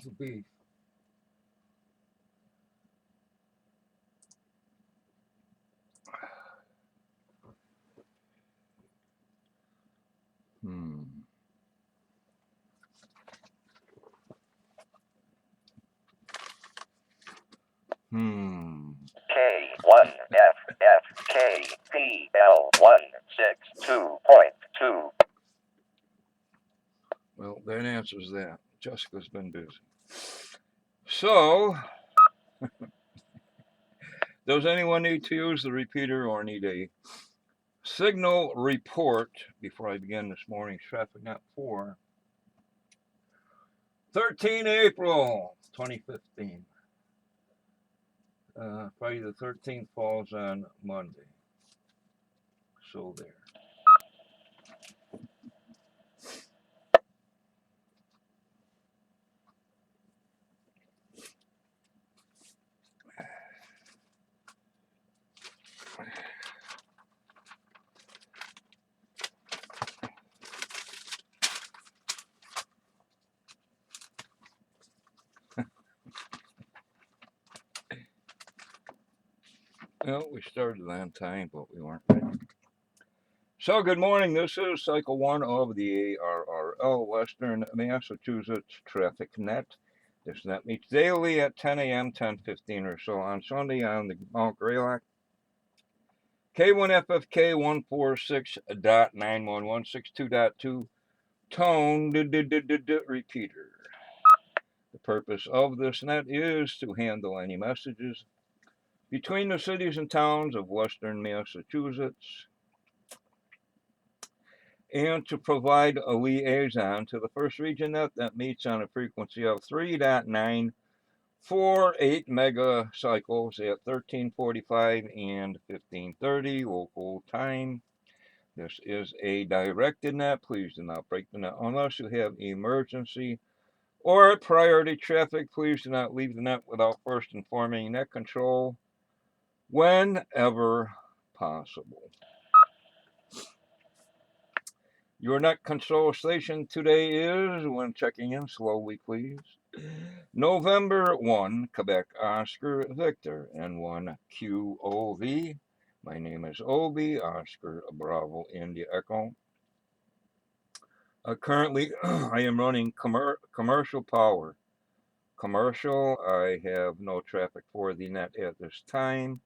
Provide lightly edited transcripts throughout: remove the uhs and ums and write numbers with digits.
the beef. Hmm. Hmm. K1FFKPL162.2. Well, that answers that. Jessica's been busy. So, does anyone need to use the repeater or need a signal report before I begin this morning's traffic net for 13 April 2015? Friday the 13th falls on Monday. So there. Well, we started on time, but we weren't ready. So, good morning. This is Cycle 1 of the ARRL Western Massachusetts Traffic Net. This net meets daily at 10 a.m., 10:15 or so on Sunday on the Mount Greylock. K1FFK 146.91162.2 tone repeater. The purpose of this net is to handle any messages between the cities and towns of Western Massachusetts and to provide a liaison to the first region net that meets on a frequency of 3.948 megacycles at 13:45 and 15:30 local time. This is a directed net. Please do not break the net unless you have emergency or priority traffic. Please do not leave the net without first informing net control whenever possible. Your net control station today is, when checking in slowly please, November 1, Quebec Oscar Victor, N1 QOV. My name is Obi, Oscar Bravo India Echo. Currently, I am running commercial power. Commercial, I have no traffic for the net at this time.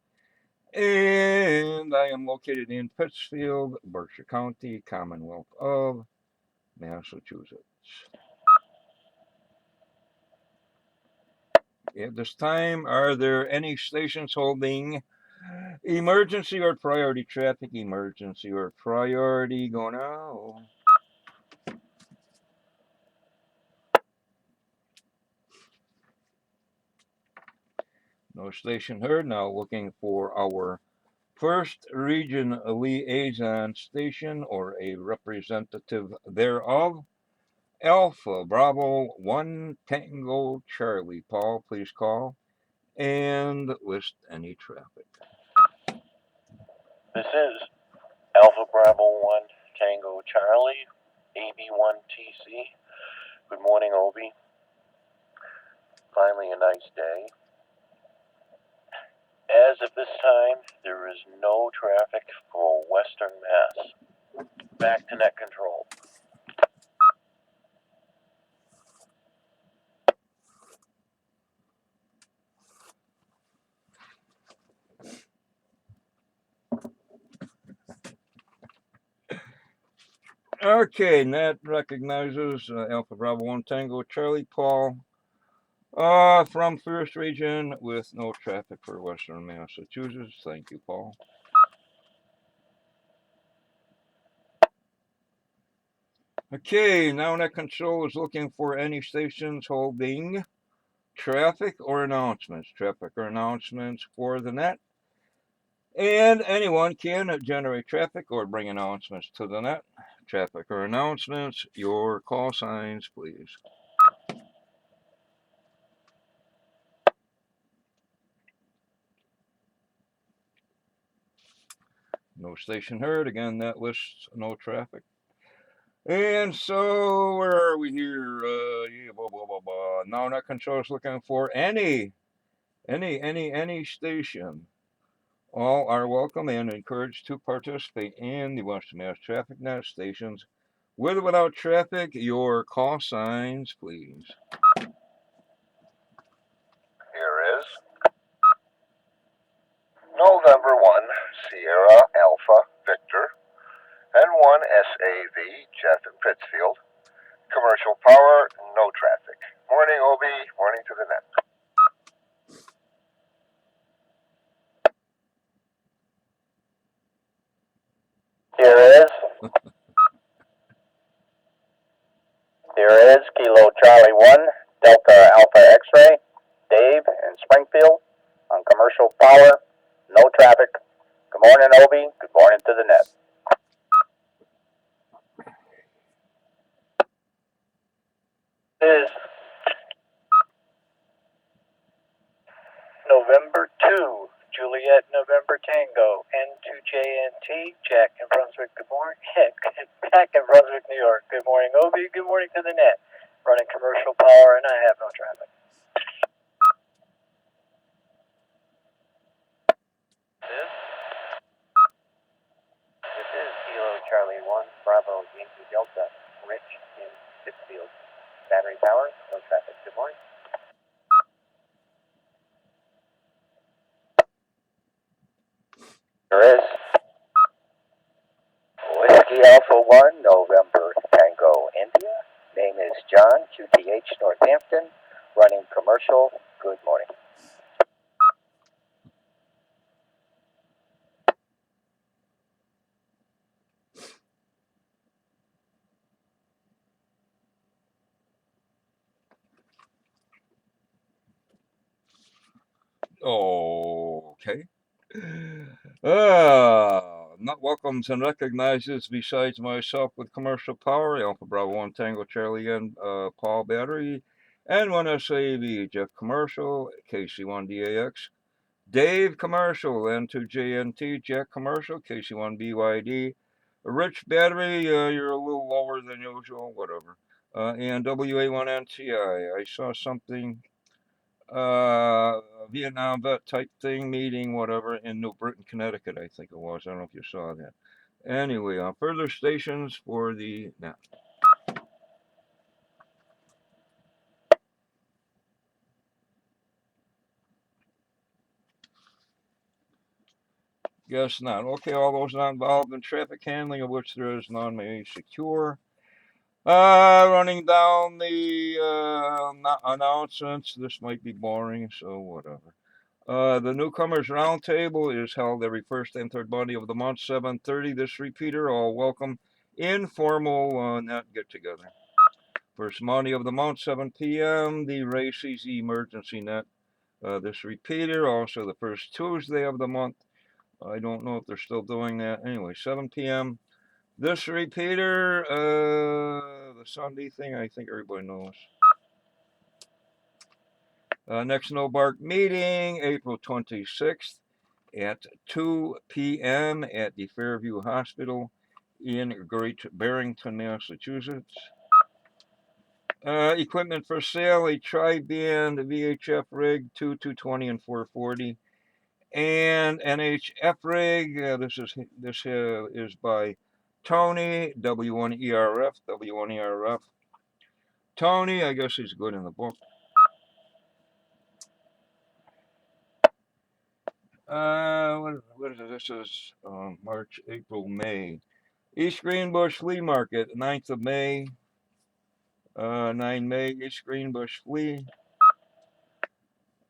And I am located in Pittsfield, Berkshire County, Commonwealth of Massachusetts. At this time, are there any stations holding emergency or priority traffic? Emergency or priority, go now. No station heard. Now looking for our first region liaison station or a representative thereof. Alpha Bravo 1 Tango Charlie. Paul, please call and list any traffic. This is Alpha Bravo 1 Tango Charlie, AB1TC. Good morning, Obi. Finally a nice day. As of this time, there is no traffic for Western Mass. Back to net control. Okay, net recognizes Alpha Bravo 1 Tango Charlie Paul from first region with no traffic for Western Massachusetts. Thank you, Paul. Okay, now net control is looking for any stations holding traffic or announcements. Traffic or announcements for the net. And anyone can generate traffic or bring announcements to the net. Traffic or announcements, your call signs, please. No station heard. Again, that lists no traffic. And so, where are we here? Yeah, blah, blah, blah, blah, blah. Now net control is looking for any station. All are welcome and encouraged to participate in the Western Mass Traffic Net stations. With or without traffic, your call signs, please. Here is November 1, Sierra Alpha Victor, and 1 SAV, Jeff in Pittsfield. Commercial power, no traffic. Morning, OB, morning to the net. Here is Kilo Charlie 1, Delta Alpha X-Ray, Dave in Springfield, on commercial power, no traffic. Good morning, Obi. Good morning to the net. Is November 2, Juliet November Tango, N2JNT, Jack in Brunswick, good morning. Jack in Brunswick, New York, good morning, Obi. Good morning to the net. Running commercial power, and I have no traffic. This is Kilo Charlie 1, Bravo, Yankee Delta, Rich in Pittsfield. Battery power, no traffic. Good morning. There is Whiskey Alpha 1, November Tango, India. Name is John, QTH Northampton, running commercial. Good morning. Okay. Not welcomes and recognizes, besides myself with commercial power, Alpha Bravo 1 Tango Charlie and Paul Battery, and 1 SAV, Jeff Commercial, KC1 DAX, Dave Commercial, N2JNT, Jack Commercial, KC1 BYD, Rich Battery, you're a little lower than usual, whatever, and WA1NTI. I saw something Vietnam vet type thing, meeting, whatever, in New Britain, Connecticut, I think it was. I don't know if you saw that. Anyway, further stations for the net. Guess not. Okay, all those not involved in traffic handling, of which there is none, may secure. Running down the announcements. This might be boring, so whatever. The Newcomers Roundtable is held every first and third Monday of the month, 7:30. This repeater, all welcome. Informal net get together. First Monday of the month, 7 p.m. The Races Emergency Net. This repeater, also the first Tuesday of the month. I don't know if they're still doing that. Anyway, 7 p.m. This repeater, the Sunday thing, I think everybody knows. Next No Bark meeting, April 26th at 2 p.m. at the Fairview Hospital in Great Barrington, Massachusetts. Equipment for sale, a tri-band VHF rig, 220 and 440, and NHF rig. This is by Tony, W1ERF. Tony, I guess he's good in the book. What is it? This is March, April, May. East Greenbush Flea Market, 9th of May. 9 May, East Greenbush Flea.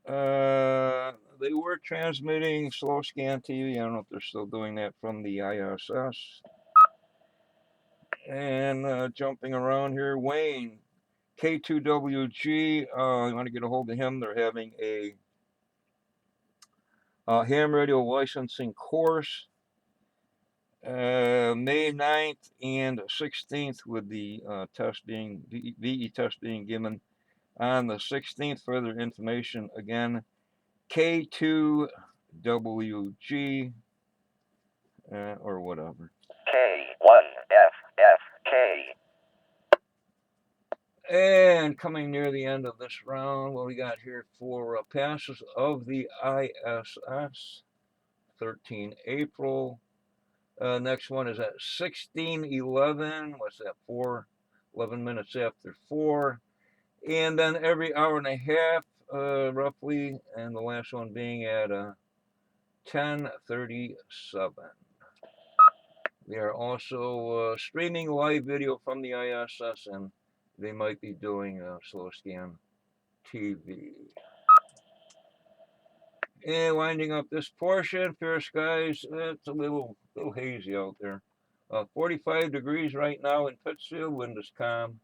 They were transmitting slow scan TV. I don't know if they're still doing that from the ISS. And jumping around here, Wayne, K2WG. You want to get a hold of him? They're having a ham radio licensing course. May 9th and 16th, with the VE test being given on the 16th. Further information again, K2WG or whatever. K1FFK. And coming near the end of this round, what we got here for passes of the ISS, 13 April. Next one is at 16:11. What's that? 11 minutes after 4. And then every hour and a half, roughly, and the last one being at 10:37. They are also streaming live video from the ISS, and they might be doing slow scan TV. And winding up this portion, fair skies. It's a little hazy out there. 45 degrees right now in Pittsfield. Wind is calm,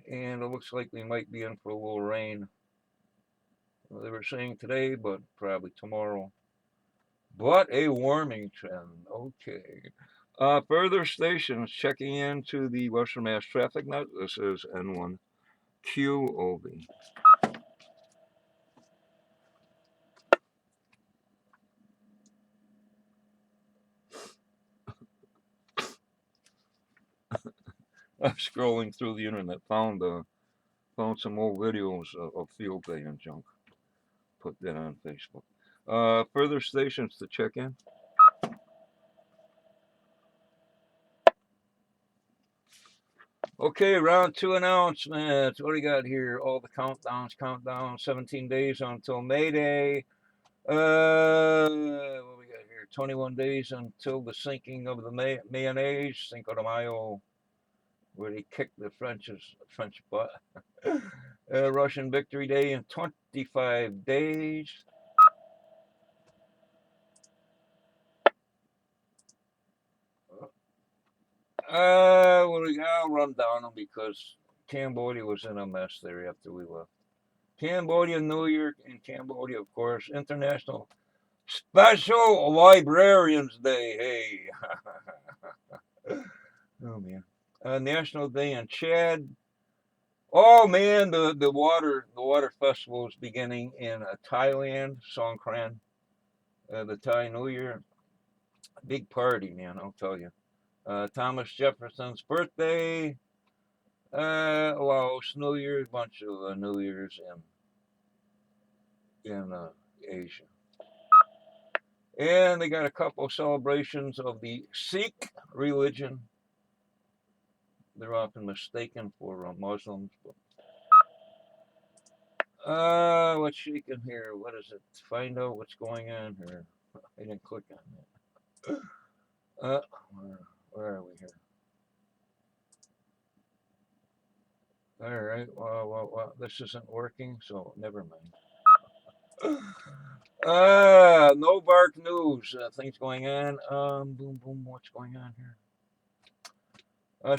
and it looks like we might be in for a little rain. They were saying today, but probably tomorrow. But a warming trend. Okay. Further stations checking into the Western Mass Traffic Net. This is N1 QOV. I'm scrolling through the internet, found some old videos of field day and junk. Put that on Facebook. Further stations to check in. Okay, round 2 announcements. What do we got here? All the countdown. 17 days until May Day. What we got here? 21 days until the sinking of the mayonnaise, Cinco de Mayo, where they kicked the French butt. Russian Victory Day in 25 days. I'll run down them because Cambodia was in a mess there after we left. Cambodia, New Year in Cambodia, of course. International Special Librarians Day. Hey. Oh, man. National Day in Chad. Oh, man, the water festival is beginning in Thailand, Songkran. The Thai New Year. Big party, man, I'll tell you. Thomas Jefferson's birthday. Laos New Year, a bunch of New Years in Asia. And they got a couple celebrations of the Sikh religion. They're often mistaken for Muslims. What's shaking here? What is it? Find out what's going on here. I didn't click on that. Where are we here? All right. Well, this isn't working, so never mind. No bark news. Things going on. Boom, boom. What's going on here?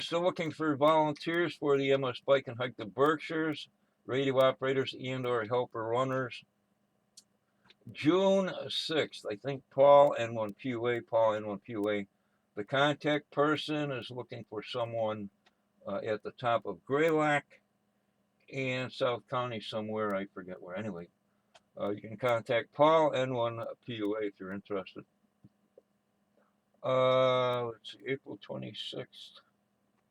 Still looking for volunteers for the MS Bike and Hike the Berkshires, radio operators and/or helper runners. June 6th, I think Paul N1PUA. The contact person is looking for someone at the top of Greylock and South County somewhere. I forget where. Anyway, you can contact Paul N1PUA if you're interested. Let's see, April 26th.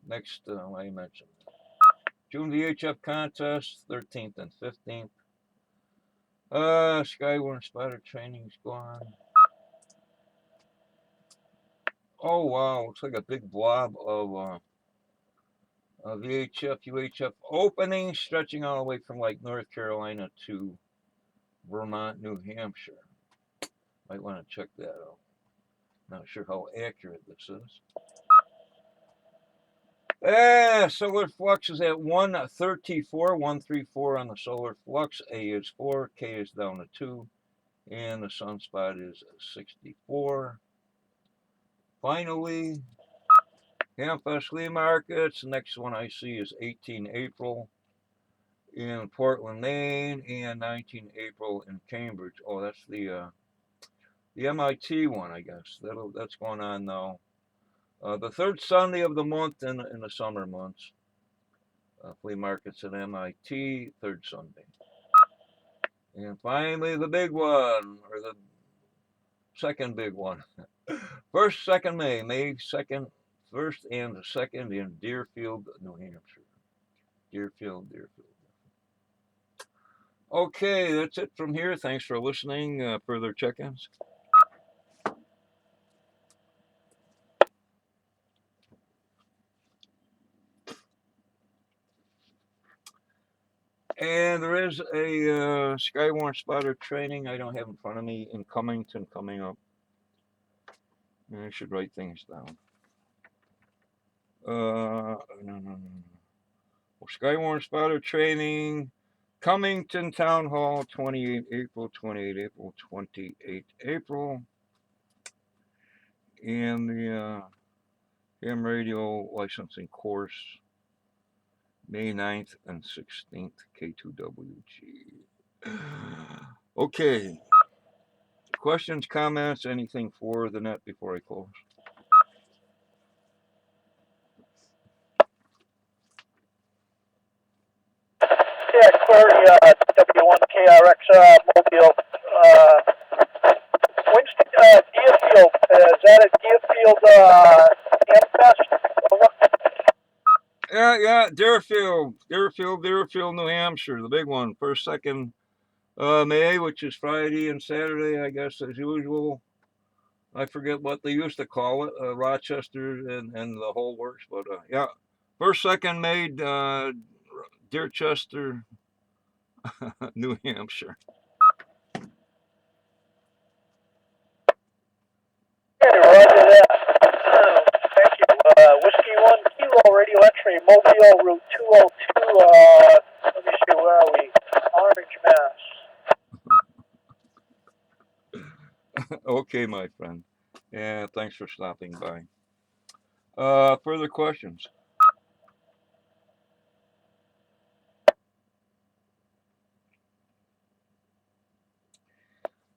Next, I mentioned June VHF contest, 13th and 15th. Skywarn spotter training's gone. Oh wow, looks like a big blob of VHF, UHF openings stretching all the way from like North Carolina to Vermont, New Hampshire. Might want to check that out. Not sure how accurate this is. Solar flux is at 134 on the solar flux. A is 4, K is down to 2, and the sunspot is 64. Finally, Hamfest flea markets. The next one I see is 18 April in Portland, Maine, and 19 April in Cambridge. Oh, that's the MIT one, I guess. That's going on now. The third Sunday of the month in the summer months. Flea markets at MIT, third Sunday. And finally, the big one, or the second big one. First, 2nd May 2nd, 1st and 2nd in Deerfield, New Hampshire. Deerfield. Okay, that's it from here. Thanks for listening. Further check-ins. And there is a Skywarn spotter training I don't have in front of me in Cummington coming up. I should write things down. No. Well, Skywarn spotter training, Cummington Town Hall, 28 April, 28 April, 28 April. And the ham radio licensing course, May 9th and 16th, K2WG. Okay. Questions, comments, anything for the net before I close? Yeah, query W1KRX Mobile. Winston, Deerfield. Is that a Deerfield Amfest? Over? Yeah, Deerfield, New Hampshire, the big one. First, second May, which is Friday and Saturday, I guess, as usual. I forget what they used to call it, Rochester and the whole works, but yeah. First, second May, Deerchester, New Hampshire. Yeah, roger that. Thank you. Whiskey 1 Kilo Radio X-ray Mobile Route 202. Let me see, where are we? Orange, Mass. Okay, my friend. Yeah, thanks for stopping by. Further questions?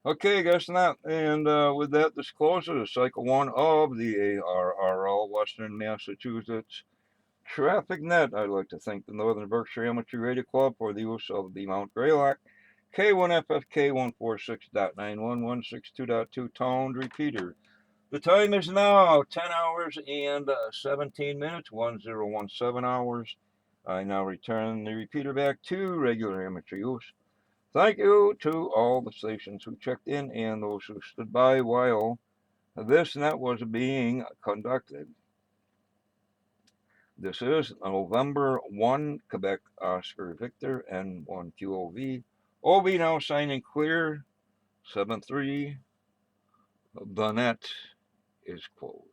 Okay, guess not. And with that, this closes Cycle 1 of the ARRL Western Massachusetts Traffic Net. I'd like to thank the Northern Berkshire Amateur Radio Club for the use of the Mount Greylock K1FFK 146.91.162.2 toned repeater. The time is now 10 hours and 17 minutes, 1017 hours. I now return the repeater back to regular amateur use. Thank you to all the stations who checked in and those who stood by while this net was being conducted. This is November 1, Quebec Oscar Victor N1 QOV. OB now signing clear, 7-3. The net is closed.